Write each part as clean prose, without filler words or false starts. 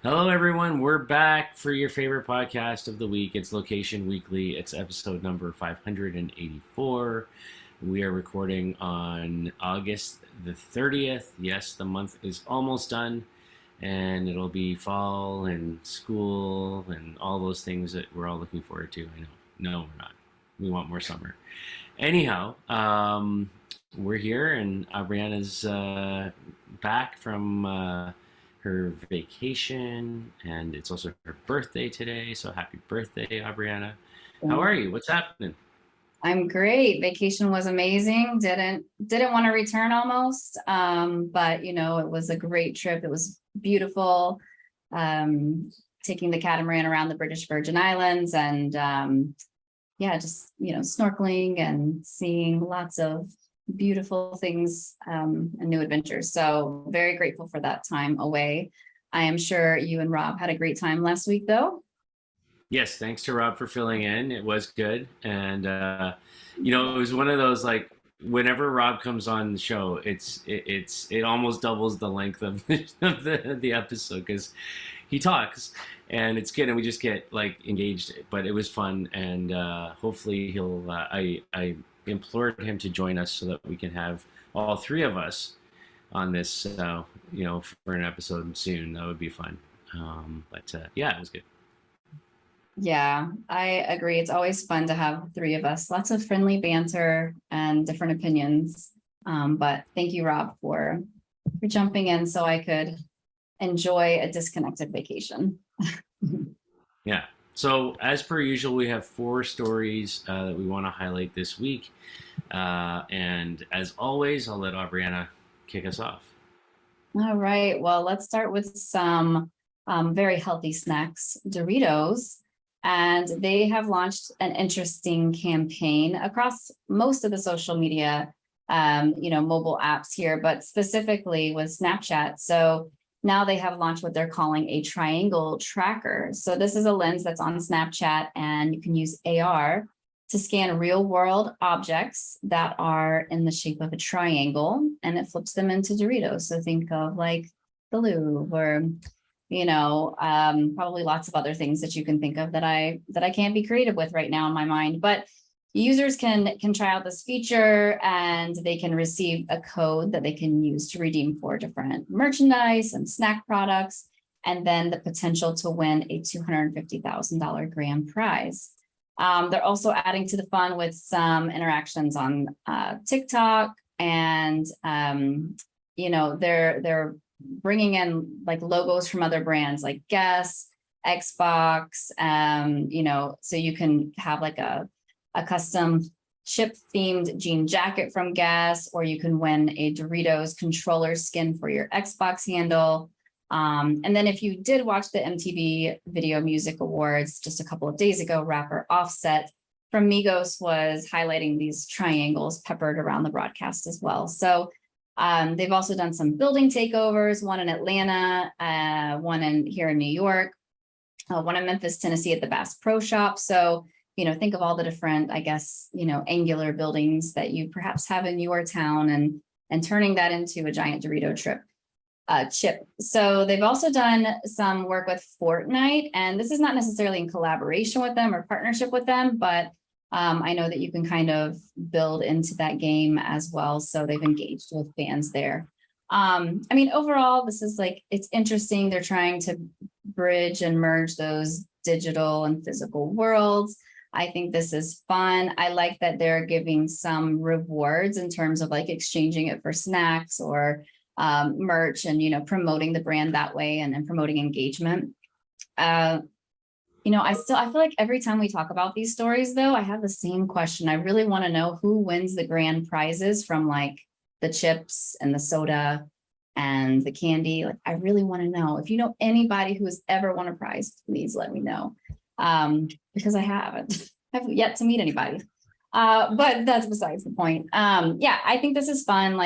Hello, everyone. We're back for your favorite podcast of the week. It's Location Weekly. It's episode number 584. We are recording on August the 30th. Yes, the month is almost done, and it'll be fall and school and all those things that we're all looking forward to. I know. No, we're not. We want more summer. Anyhow, we're here, and Brianna's back from her vacation, and it's also her birthday today. So happy birthday, Aubriana. How are you? What's happening? I'm great. Vacation was amazing. Didn't want to return almost. But it was a great trip. It was beautiful. Taking the catamaran around the British Virgin Islands and yeah, just snorkeling and seeing lots of beautiful things and new adventures. So very grateful for that time away. I am sure you and Rob had a great time last week though. Yes, thanks to Rob for filling in. It was good, and it was one of those like whenever Rob comes on the show, it almost doubles the length of the episode because he talks, and it's good, and we just get like engaged. But it was fun, and hopefully he'll. I implored him to join us so that we can have all three of us on this. For an episode soon, that would be fun. But yeah, it was good. Yeah, I agree. It's always fun to have three of us. Lots of friendly banter and different opinions. But thank you, Rob, for jumping in so I could enjoy a disconnected vacation. Yeah. So as per usual, we have four stories that we want to highlight this week, and as always, I'll let Aubriana kick us off. All right. Well, let's start with some very healthy snacks, Doritos. And they have launched an interesting campaign across most of the social media, mobile apps here, but specifically with Snapchat. So now they have launched what they're calling a triangle tracker. So this is a lens that's on Snapchat, and you can use AR to scan real world objects that are in the shape of a triangle, and it flips them into Doritos. So think of like the Louvre or probably lots of other things that you can think of that I can't be creative with right now in my mind. But users can try out this feature, and they can receive a code that they can use to redeem for different merchandise and snack products, and then the potential to win a $250,000 grand prize. They're also adding to the fun with some interactions on TikTok, and they're bringing in like logos from other brands like Guess, Xbox, so you can have like a custom chip themed jean jacket from Guess, or you can win a Doritos controller skin for your Xbox handle. And then if you did watch the MTV Video Music Awards just a couple of days ago, rapper Offset from Migos was highlighting these triangles peppered around the broadcast as well. So they've also done some building takeovers, one in Atlanta, one here in New York, one in Memphis, Tennessee at the Bass Pro Shop. So, think of all the different, I guess, angular buildings that you perhaps have in your town, and turning that into a giant Dorito chip. So they've also done some work with Fortnite, and this is not necessarily in collaboration with them or partnership with them, but I know that you can kind of build into that game as well. So they've engaged with fans there. Overall, this is it's interesting. They're trying to bridge and merge those digital and physical worlds. I think this is fun. I like that they're giving some rewards in terms of exchanging it for snacks or merch, and, promoting the brand that way, and promoting engagement. I feel like every time we talk about these stories, though, I have the same question. I really want to know who wins the grand prizes from the chips and the soda and the candy. I really want to know. If you know anybody who has ever won a prize, please let me know. Because I haven't. I've yet to meet anybody. But that's besides the point. Yeah, I think this is fun.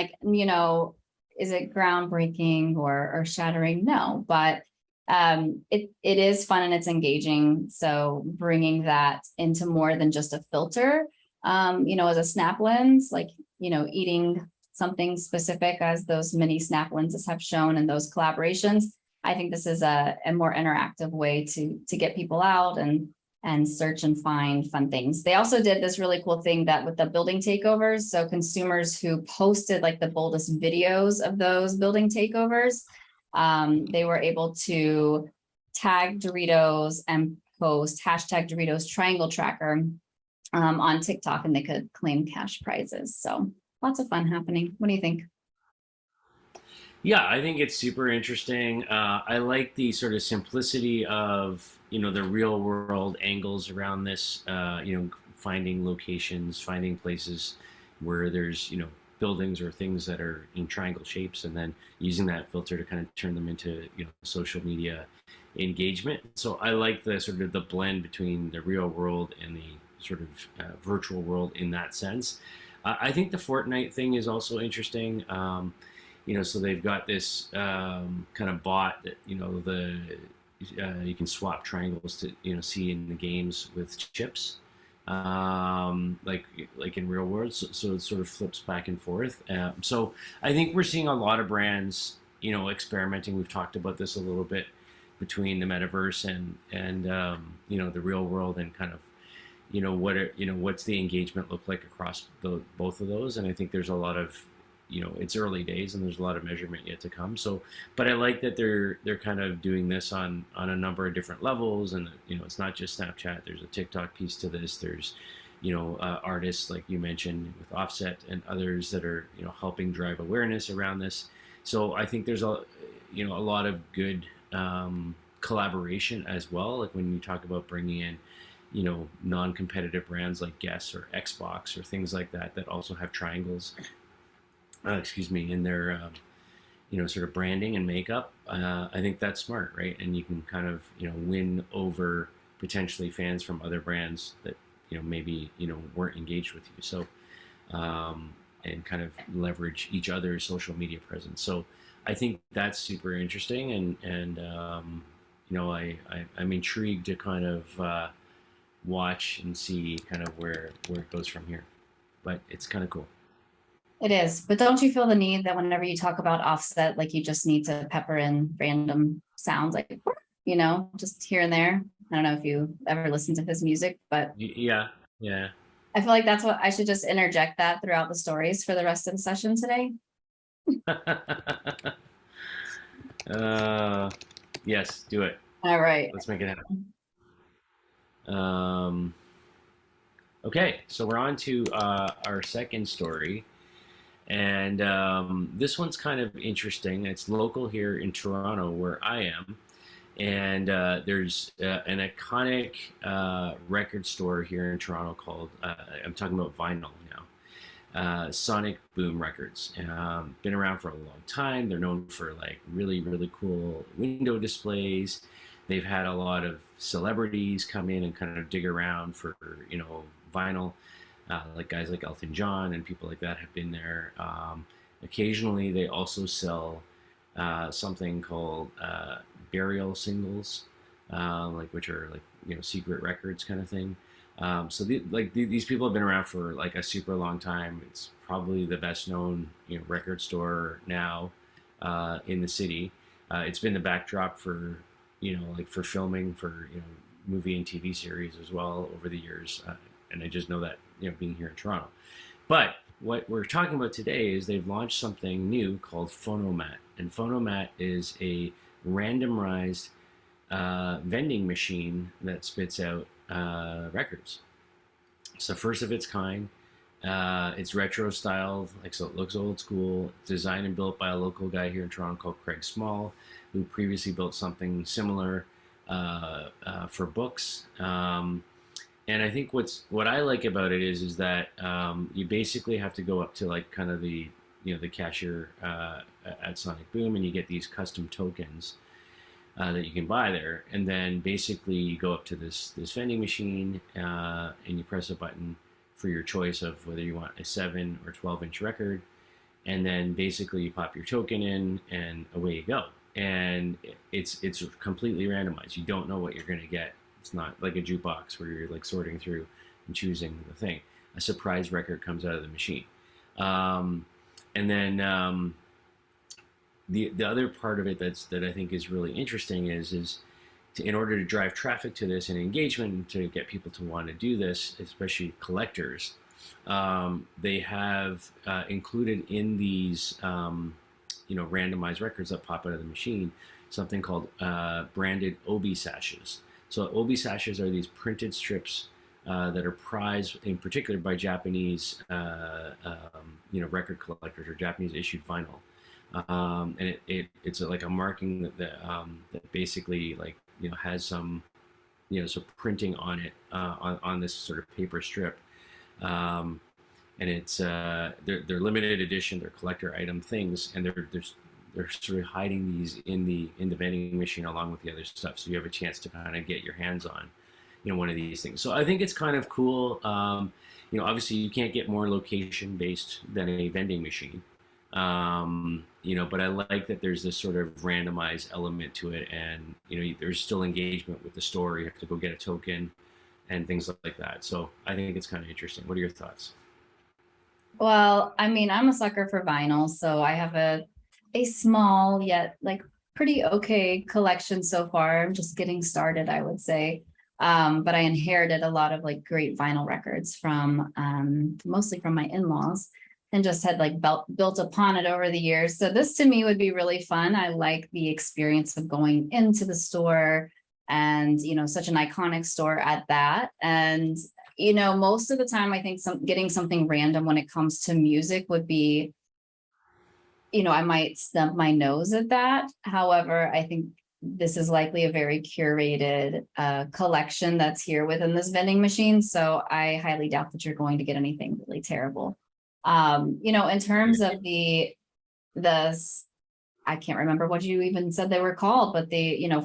Is it groundbreaking or shattering? No, but it is fun and it's engaging. So bringing that into more than just a filter, as a snap lens, eating something specific as those mini snap lenses have shown in those collaborations. I think this is a more interactive way to get people out and search and find fun things. They also did this really cool thing that with the building takeovers, so consumers who posted like the boldest videos of those building takeovers, they were able to tag Doritos and post hashtag Doritos triangle tracker on TikTok, and they could claim cash prizes. So lots of fun happening. What do you think? Yeah, I think it's super interesting. I like the sort of simplicity of the real world angles around this. Finding locations, finding places where there's buildings or things that are in triangle shapes, and then using that filter to kind of turn them into social media engagement. So I like the sort of the blend between the real world and the sort of virtual world in that sense. I think the Fortnite thing is also interesting. So they've got this kind of bot that you can swap triangles to see in the games with chips, like in real world. So it sort of flips back and forth. So I think we're seeing a lot of brands experimenting. We've talked about this a little bit between the metaverse and the real world, and kind of what's the engagement look like across both of those. And I think there's a lot of it's early days and there's a lot of measurement yet to come. So, but I like that they're kind of doing this on a number of different levels, and it's not just Snapchat. There's a TikTok piece to this. There's artists like you mentioned with Offset and others that are helping drive awareness around this. So I think there's a lot of good collaboration as well. Like when you talk about bringing in non-competitive brands like Guess or Xbox or things like that also have triangles in their sort of branding and makeup. I think that's smart, right? And you can kind of win over potentially fans from other brands that maybe weren't engaged with you. So and kind of leverage each other's social media presence. So I think that's super interesting, and I'm intrigued to kind of watch and see kind of where it goes from here. But it's kind of cool. It is, but don't you feel the need that whenever you talk about Offset, like you just need to pepper in random sounds, like just here and there? I don't know if you ever listen to his music, but yeah, I feel like that's what I should just interject that throughout the stories for the rest of the session today. Yes, do it. All right. Let's make it happen. Okay, so we're on to our second story. And this one's kind of interesting. It's local here in Toronto, where I am. And there's an iconic record store here in Toronto called, I'm talking about vinyl now, Sonic Boom Records. Been around for a long time. They're known for like really, really cool window displays. They've had a lot of celebrities come in and kind of dig around for, vinyl. Like guys like Elton John and people like that have been there. Occasionally, they also sell something called burial singles, which are like secret records kind of thing. So these people have been around for like a super long time. It's probably the best known record store now in the city. It's been the backdrop for for filming for movie and TV series as well over the years. And I just know that being here in Toronto. But what we're talking about today is they've launched something new called Phonomat, and Phonomat is a randomized vending machine that spits out records. It's the first of its kind. It's retro styled, so it looks old school. It's designed and built by a local guy here in Toronto called Craig Small, who previously built something similar for books. And I think what I like about it is that you basically have to go up to like kind of the the cashier at Sonic Boom, and you get these custom tokens that you can buy there, and then basically you go up to this vending machine and you press a button for your choice of whether you want a 7 or 12-inch record, and then basically you pop your token in and away you go. And it's completely randomized. You don't know what you're going to get. It's not like a jukebox where you're like sorting through and choosing the thing. A surprise record comes out of the machine. And then the other part of it that I think is really interesting is in order to drive traffic to this and engagement and to get people to want to do this, especially collectors, they have included in these randomized records that pop out of the machine something called branded obi sashes. So obi sashes are these printed strips that are prized in particular by Japanese record collectors or Japanese issued vinyl. And it's like a marking that basically has some some printing on it on this sort of paper strip, um, and it's they're limited edition, they're collector item things, and they're sort of hiding these in the vending machine along with the other stuff, so you have a chance to kind of get your hands on one of these things. So I think it's kind of cool. Obviously you can't get more location based than a vending machine. But I like that there's this sort of randomized element to it, and there's still engagement with the store. You have to go get a token and things like that. So I think it's kind of interesting. What are your thoughts? Well, I mean, I'm a sucker for vinyl, so I have a small yet like pretty okay collection so far. I'm just getting started, I would say. But I inherited a lot of like great vinyl records from mostly from my in-laws, and just had like built upon it over the years. So this to me would be really fun. I like the experience of going into the store, and such an iconic store at that. And most of the time I think getting something random when it comes to music would be, I might stump my nose at that. However, I think this is likely a very curated collection that's here within this vending machine. So I highly doubt that you're going to get anything really terrible. In terms of the I can't remember what you even said they were called, but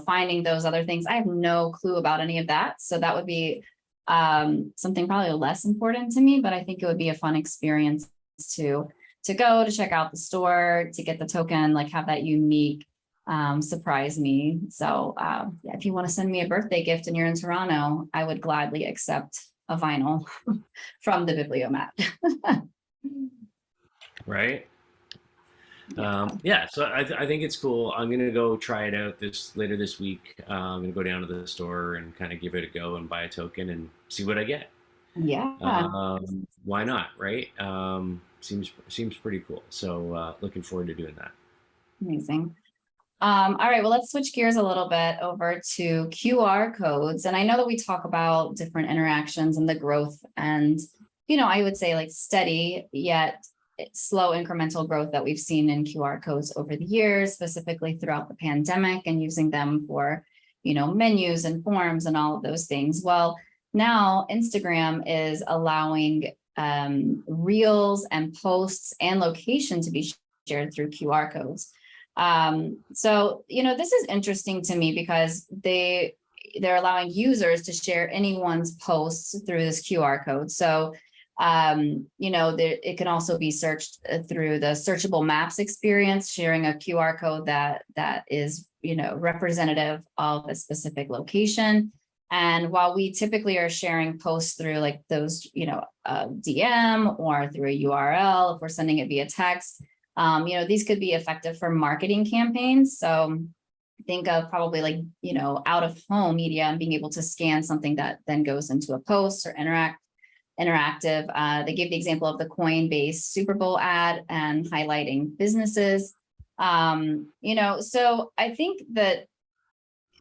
finding those other things, I have no clue about any of that. So that would be something probably less important to me, but I think it would be a fun experience to go to check out the store, to get the token, like have that unique surprise me. So yeah, if you want to send me a birthday gift and you're in Toronto, I would gladly accept a vinyl from the Bibliomat. Right. Yeah, so I think it's cool. I'm gonna go try it out later this week. I'm gonna go down to the store and kind of give it a go and buy a token and see what I get. Yeah, Why not, right? Seems pretty cool. So looking forward to doing that. amazing. All right, well, let's switch gears a little bit over to QR codes. And I know that we talk about different interactions and the growth, and I would say like steady yet slow incremental growth that we've seen in QR codes over the years, specifically throughout the pandemic, and using them for, menus and forms and all of those things. Well, now Instagram is allowing reels and posts and location to be shared through QR codes. So, this is interesting to me because they're allowing users to share anyone's posts through this QR code. So it can also be searched through the searchable maps experience, sharing a QR code that is, representative of a specific location. And while we typically are sharing posts through like those, DM or through a URL, if we're sending it via text, these could be effective for marketing campaigns. So think of probably like, out of home media and being able to scan something that then goes into a post or interactive. They gave the example of the Coinbase Super Bowl ad and highlighting businesses. So I think that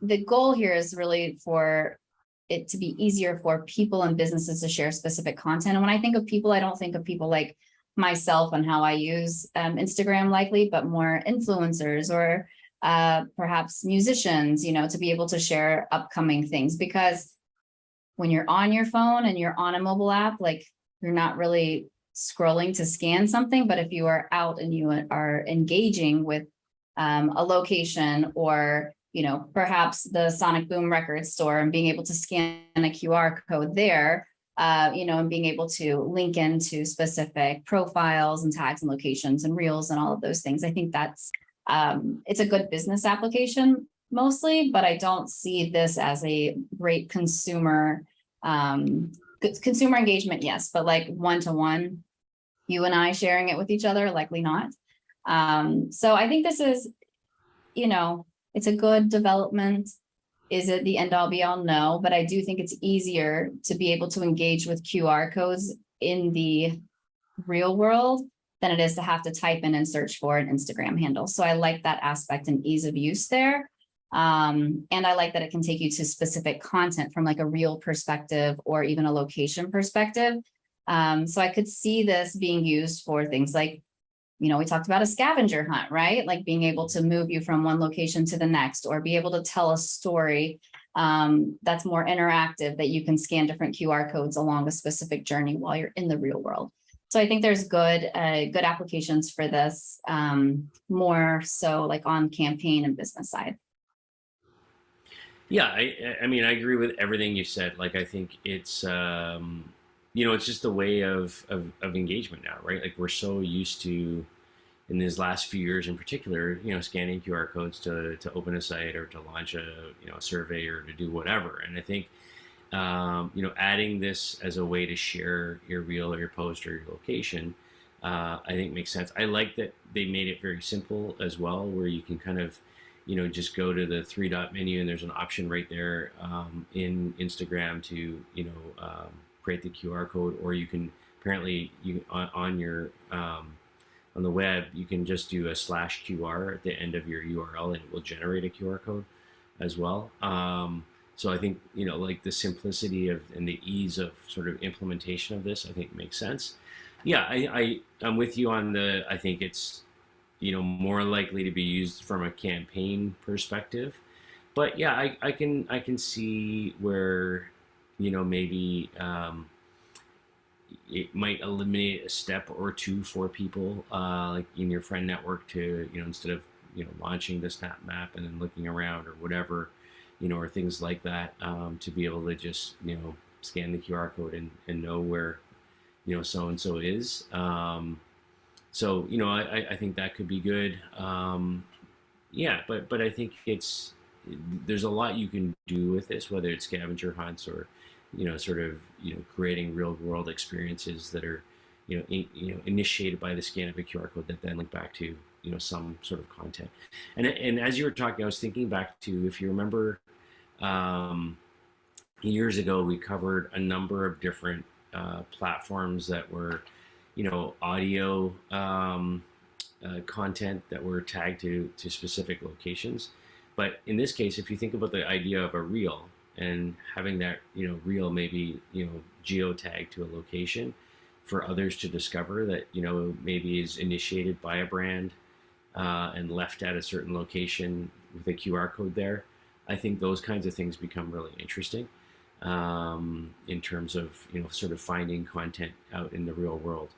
the goal here is really for it to be easier for people and businesses to share specific content. And when I think of people, I don't think of people like myself and how I use Instagram likely, but more influencers or perhaps musicians, to be able to share upcoming things. Because when you're on your phone and you're on a mobile app, like you're not really scrolling to scan something. But if you are out and you are engaging with a location or, perhaps the Sonic Boom record store and being able to scan a QR code there, and being able to link into specific profiles and tags and locations and reels and all of those things. I think that's it's a good business application mostly, but I don't see this as a great consumer engagement. Yes, but like one-to-one, you and I sharing it with each other, likely not. So I think this is, it's a good development. Is it the end all be all? No, but I do think it's easier to be able to engage with QR codes in the real world than it is to have to type in and search for an Instagram handle. So I like that aspect and ease of use there. And I like that it can take you to specific content from like a real perspective or even a location perspective. So I could see this being used for things like, we talked about a scavenger hunt, right? Like being able to move you from one location to the next, or be able to tell a story that's more interactive, that you can scan different QR codes along a specific journey while you're in the real world. So I think there's good applications for this, more so like on campaign and business side. Yeah, I mean, I agree with everything you said. Like, I think it's, it's just a way of engagement now, right? Like, we're so used to, in these last few years in particular, scanning QR codes to open a site or to launch a, a survey or to do whatever. And I think, adding this as a way to share your reel or your post or your location, I think makes sense. I like that they made it very simple as well, where you can kind of, just go to the three dot menu and there's an option right there in Instagram to, create the QR code, or you can apparently on your on the web, you can just do a /QR at the end of your URL and it will generate a QR code as well. So I think, like the simplicity of and the ease of sort of implementation of this, I think makes sense. Yeah, I'm with you on I think it's, more likely to be used from a campaign perspective. But yeah, I can see where, maybe it might eliminate a step or two for people, like in your friend network, to, instead of, launching the snap map and then looking around or whatever, or things like that, to be able to just, scan the QR code and know where, so and so is. So, I think that could be good. Yeah, but I think there's a lot you can do with this, whether it's scavenger hunts or, sort of, creating real world experiences that are, initiated by the scan of a QR code that then link back to, some sort of content. And as you were talking, I was thinking back to, if you remember, years ago, we covered a number of different platforms that were, audio content that were tagged to specific locations. But in this case, if you think about the idea of a reel and having that, reel maybe, geotagged to a location for others to discover that, maybe is initiated by a brand and left at a certain location with a QR code there, I think those kinds of things become really interesting in terms of, sort of finding content out in the real world,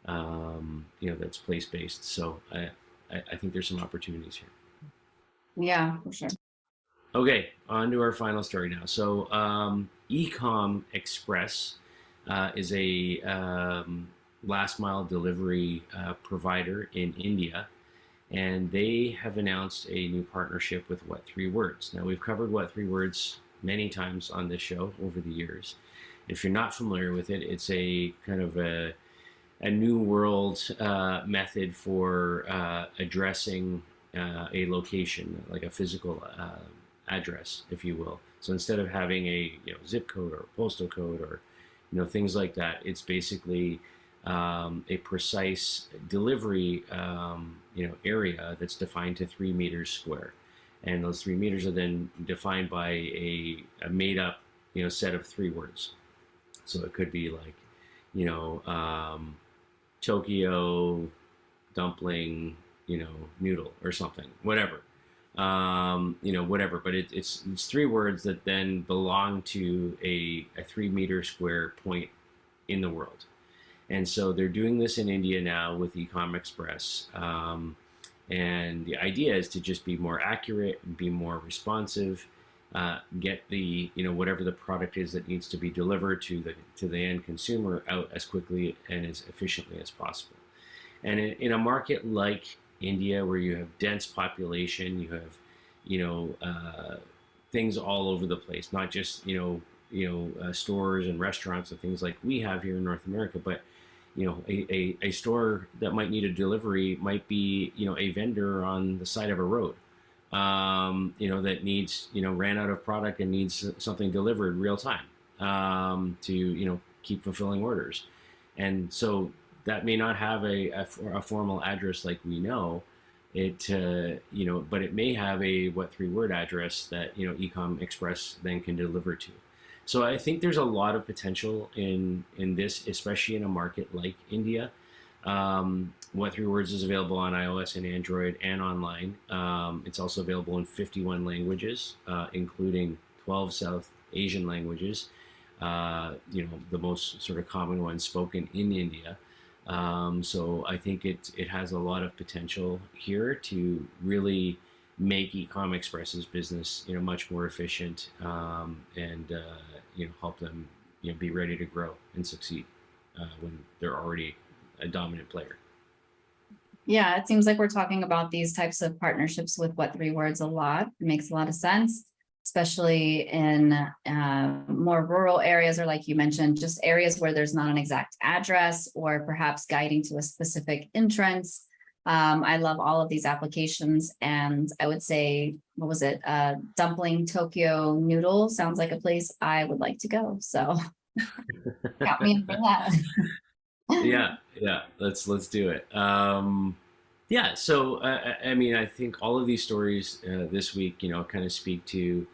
that's place-based. So I think there's some opportunities here. Yeah, for sure. Okay, on to our final story now. So Ecom Express is a last mile delivery provider in India, and they have announced a new partnership with What Three Words. Now, we've covered What Three Words many times on this show over the years. If you're not familiar with it, it's a kind of a new world method for addressing a location, like a physical address, if you will. So instead of having a zip code or postal code or things like that, it's basically a precise delivery area that's defined to 3 meters square, and those 3 meters are then defined by a made up set of 3 words. So it could be like Tokyo dumpling noodle or something, whatever. Whatever, but it's 3 words that then belong to a 3 meter square point in the world. And so they're doing this in India now with Ecom Express. And the idea is to just be more accurate and be more responsive, get the, whatever the product is that needs to be delivered to the end consumer out as quickly and as efficiently as possible. And in a market like India, where you have dense population, you have things all over the place, not just stores and restaurants and things like we have here in North America, but a store that might need a delivery might be, a vendor on the side of a road, that needs, ran out of product and needs something delivered real time, to, keep fulfilling orders. And so that may not have a formal address like we know it, but it may have a what 3 word address that, Ecom Express then can deliver to. So I think there's a lot of potential in this, especially in a market like India. What 3 words is available on iOS and Android and online. It's also available in 51 languages, including 12 South Asian languages. The most sort of common ones spoken in India. So I think it has a lot of potential here to really make Ecom Express's business, much more efficient, and help them, be ready to grow and succeed when they're already a dominant player. Yeah, it seems like we're talking about these types of partnerships with what 3 words a lot. It makes a lot of sense, especially in more rural areas, or like you mentioned, just areas where there's not an exact address or perhaps guiding to a specific entrance. I love all of these applications, and I would say, what was it? Dumpling Tokyo Noodle sounds like a place I would like to go. So count me in for that. Yeah, yeah. Let's do it. Yeah. So I mean, I think all of these stories this week, kind of speak to,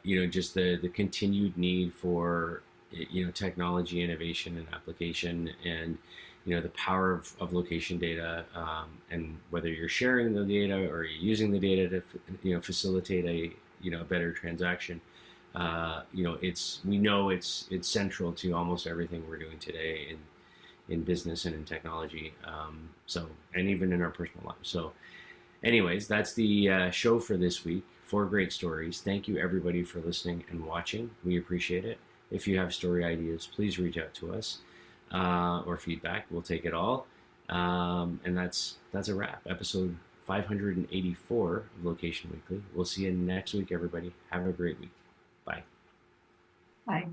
just the continued need for, technology innovation and application, and the power of location data, and whether you're sharing the data or you're using the data to facilitate a better transaction. It's central to almost everything we're doing today in business and in technology. And even in our personal lives. So, anyways, that's the show for this week. 4 great stories. Thank you everybody for listening and watching. We appreciate it. If you have story ideas, please reach out to us, or feedback. We'll take it all. And that's a wrap. Episode 584 of Location Weekly. We'll see you next week, everybody. Have a great week. Bye. Bye.